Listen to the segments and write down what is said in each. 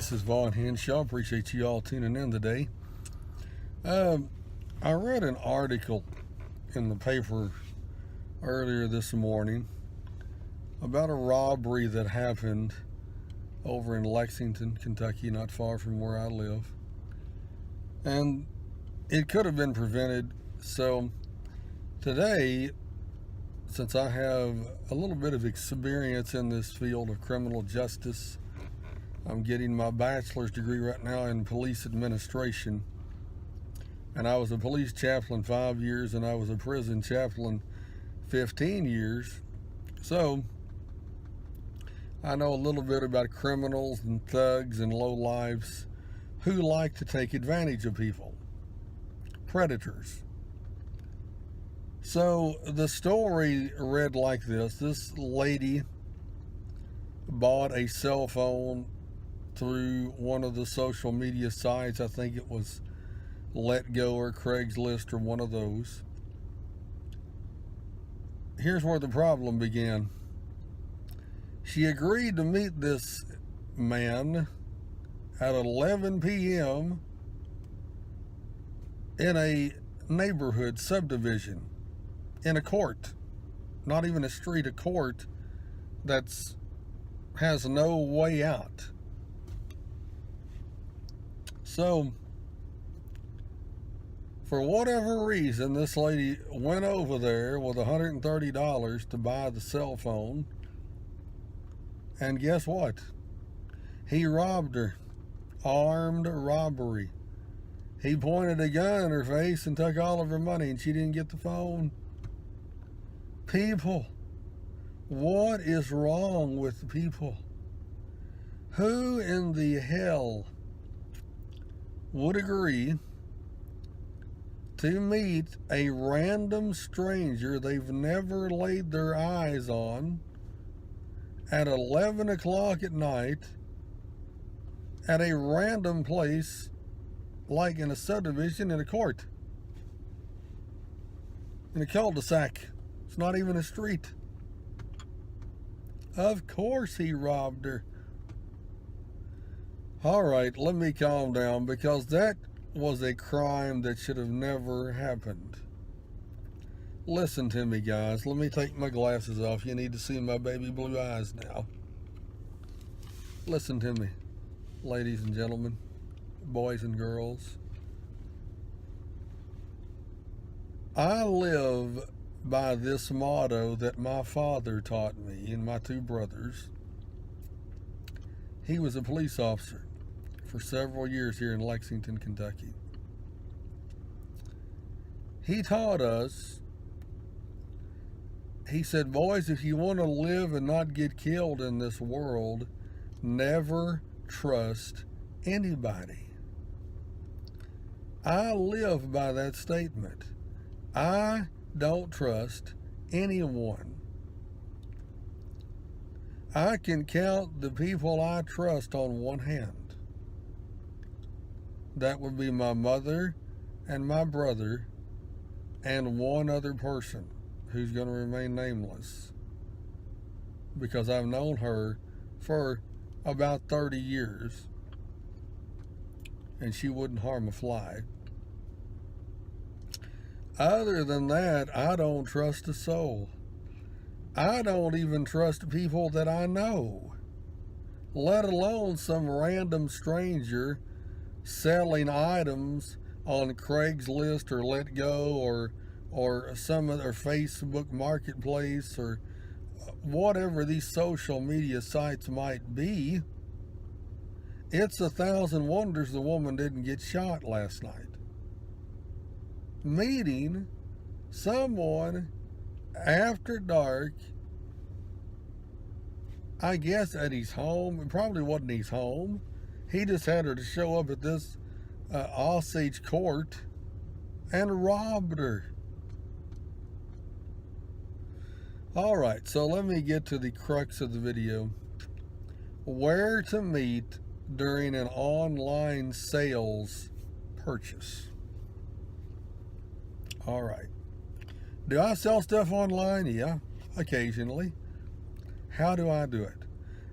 This is Vaughn Hanshaw. Appreciate you all tuning in today. I read an article in the paper earlier this morning about a robbery that happened over in Lexington, Kentucky, not far from where I live. And it could have been prevented. So today, since I have a little bit of experience in this field of criminal justice, I'm getting my bachelor's degree right now in police administration. And I was a police chaplain 5 years, and I was a prison chaplain 15 years. So I know a little bit about criminals and thugs and lowlifes who like to take advantage of people, predators. So the story read like this. This lady bought a cell phone through one of the social media sites. I think it was Let Go or Craigslist or one of those. Here's where the problem began. She agreed to meet this man at 11 p.m. in a neighborhood subdivision, in a court, not even a street, a court that's has no way out. So for whatever reason, this lady went over there with $130 to buy the cell phone. And guess what? He robbed her. Armed robbery. He pointed a gun in her face and took all of her money, and she didn't get the phone. People, what is wrong with people? Who in the hell would agree to meet a random stranger they've never laid their eyes on at 11 o'clock at night at a random place, like in a subdivision, in a court, in a cul-de-sac? It's not even a street. Of course he robbed her. All right, let me calm down, because that was a crime that should have never happened. Listen to me, guys. Let me take my glasses off. You need to see my baby blue eyes now. Listen to me, ladies and gentlemen, boys and girls. I live by this motto that my father taught me and my two brothers. He was a police officer for several years here in Lexington, Kentucky. He taught us, he said, boys, if you want to live and not get killed in this world, never trust anybody. I live by that statement. I don't trust anyone. I can count the people I trust on one hand. That would be my mother and my brother and one other person who's going to remain nameless, because I've known her for about 30 years and she wouldn't harm a fly. Other than that, I don't trust a soul. I don't even trust people that I know, let alone some random stranger selling items on Craigslist or Let Go or some other Facebook marketplace or whatever these social media sites might be. It's 1,000 wonders the woman didn't get shot last night. Meeting someone after dark, I guess at his home. It probably wasn't his home. He just had her to show up at this Osage court and robbed her. All right, so let me get to the crux of the video. Where to meet during an online sales purchase. All right. Do I sell stuff online? Yeah, occasionally. How do I do it?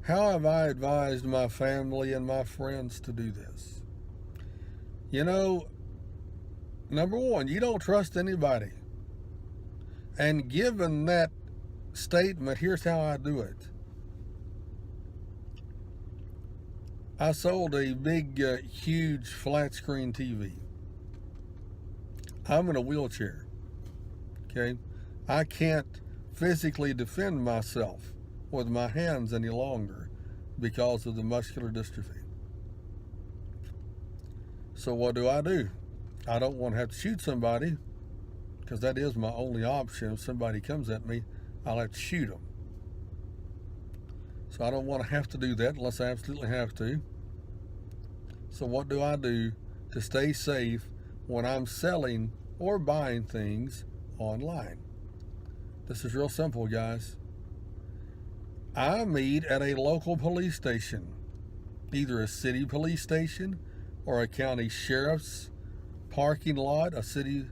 How have I advised my family and my friends to do this? You know, number one, you don't trust anybody. And given that statement, here's how I do it. I sold a big, huge flat screen TV. I'm in a wheelchair. Okay? I can't physically defend myself with my hands any longer because of the muscular dystrophy. So what do? I don't want to have to shoot somebody, because that is my only option. If somebody comes at me, I'll have to shoot them. So I don't want to have to do that unless I absolutely have to. So what do I do to stay safe when I'm selling or buying things online? This is real simple, guys. I meet at a local police station, either a city police station or a county sheriff's parking lot, a city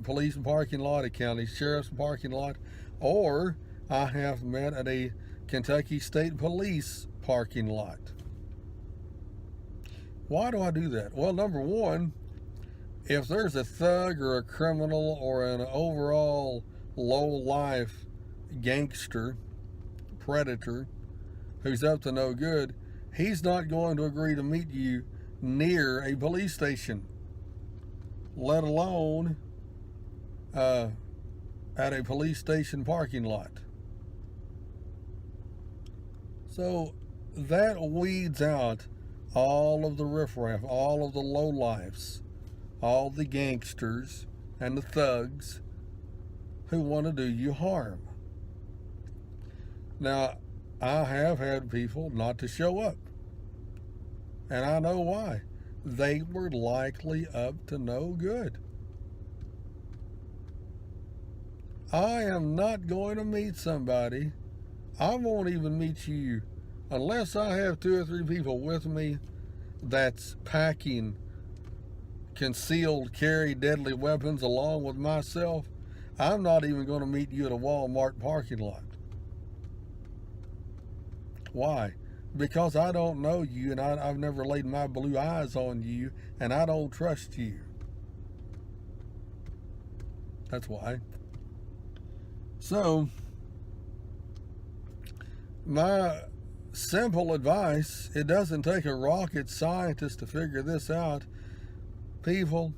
police parking lot, a county sheriff's parking lot, or I have met at a Kentucky State Police parking lot. Why do I do that? Well, number one, if there's a thug or a criminal or an overall low-life gangster, predator, who's up to no good, he's not going to agree to meet you near a police station, let alone at a police station parking lot. So that weeds out all of the riffraff, all of the lowlifes, all the gangsters and the thugs who want to do you harm. Now, I have had people not to show up, and I know why. They were likely up to no good. I am not going to meet somebody. I won't even meet you unless I have 2 or 3 people with me that's packing concealed carry deadly weapons along with myself. I'm not even going to meet you at a Walmart parking lot. Why? Because I don't know you, and I've never laid my blue eyes on you, and I don't trust you. That's why. So, my simple advice, it doesn't take a rocket scientist to figure this out. People,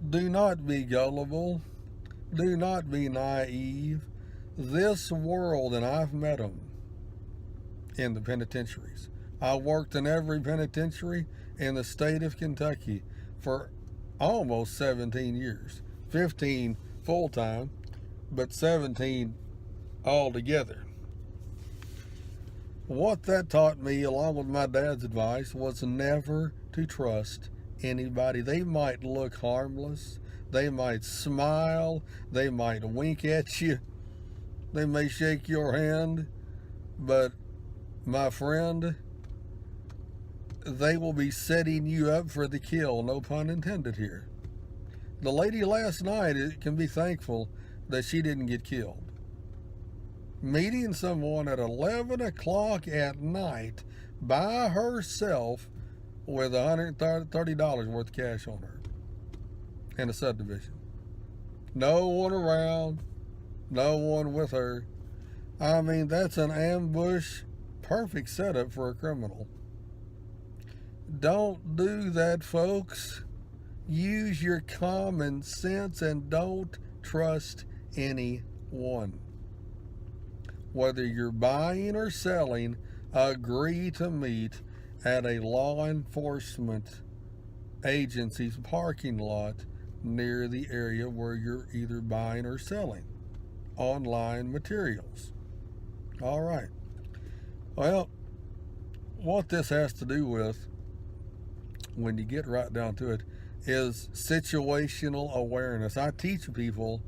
do not be gullible. Do not be naive. This world, and I've met them in the penitentiaries. I worked in every penitentiary in the state of Kentucky for almost 17 years. 15 full-time, but 17 altogether. What that taught me, along with my dad's advice, was never to trust anybody. They might look harmless. They might smile. They might wink at you. They may shake your hand. But, my friend, they will be setting you up for the kill. No pun intended here. The lady last night can be thankful that she didn't get killed. Meeting someone at 11 o'clock at night by herself with $130 worth of cash on her in a subdivision. No one around, no one with her. I mean, that's an ambush, perfect setup for a criminal. Don't do that, folks. Use your common sense and don't trust anyone. Whether you're buying or selling, agree to meet at a law enforcement agency's parking lot near the area where you're either buying or selling online materials. All right. Well, what this has to do with, when you get right down to it, is situational awareness. I teach people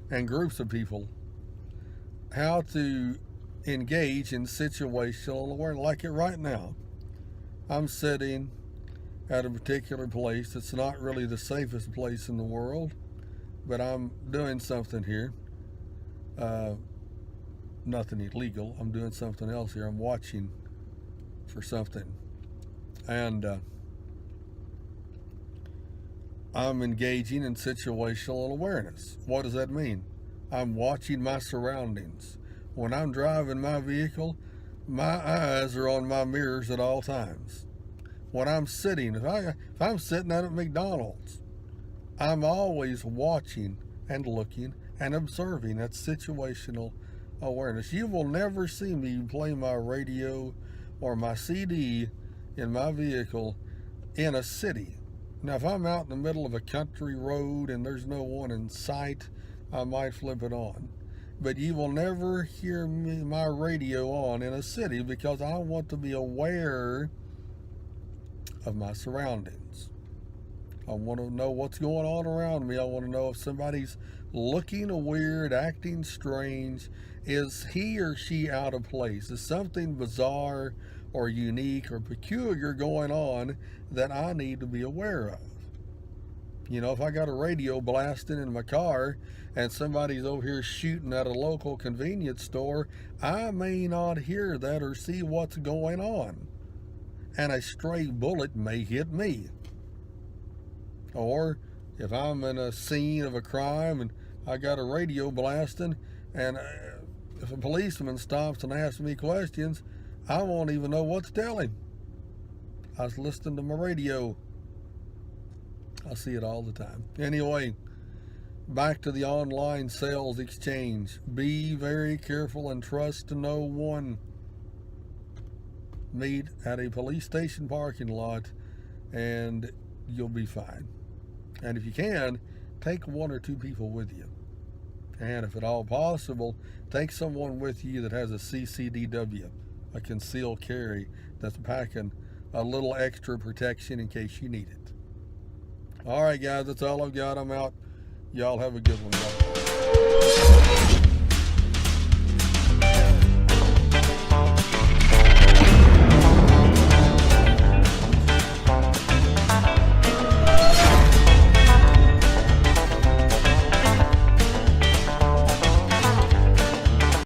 and groups of people how to engage in situational awareness. Like it right now, I'm sitting at a particular place that's not really the safest place in the world, but I'm doing something here. nothing illegal. I'm doing something else here. I'm watching for something. And I'm engaging in situational awareness. What does that mean? I'm watching my surroundings. When I'm driving my vehicle, my eyes are on my mirrors at all times. When I'm sitting, if I'm sitting at McDonald's, I'm always watching and looking and observing. That's situational awareness. You will never see me play my radio or my CD in my vehicle in a city. Now, if I'm out in the middle of a country road and there's no one in sight, I might flip it on. But you will never hear my radio on in a city because I want to be aware of my surroundings. I want to know what's going on around me. I want to know if somebody's looking weird, acting strange. Is he or she out of place? Is something bizarre or unique or peculiar going on that I need to be aware of? You know, if I got a radio blasting in my car and somebody's over here shooting at a local convenience store, I may not hear that or see what's going on. And a stray bullet may hit me. Or if I'm in a scene of a crime and I got a radio blasting, and if a policeman stops and asks me questions, I won't even know what to tell him. I was listening to my radio. I see it all the time. Anyway, back to the online sales exchange. Be very careful and trust no one. Meet at a police station parking lot and you'll be fine. And if you can, take one or two people with you. And if at all possible, take someone with you that has a CCDW, a concealed carry, that's packing a little extra protection in case you need it. All right, guys, that's all I've got. I'm out. Y'all have a good one. Bye.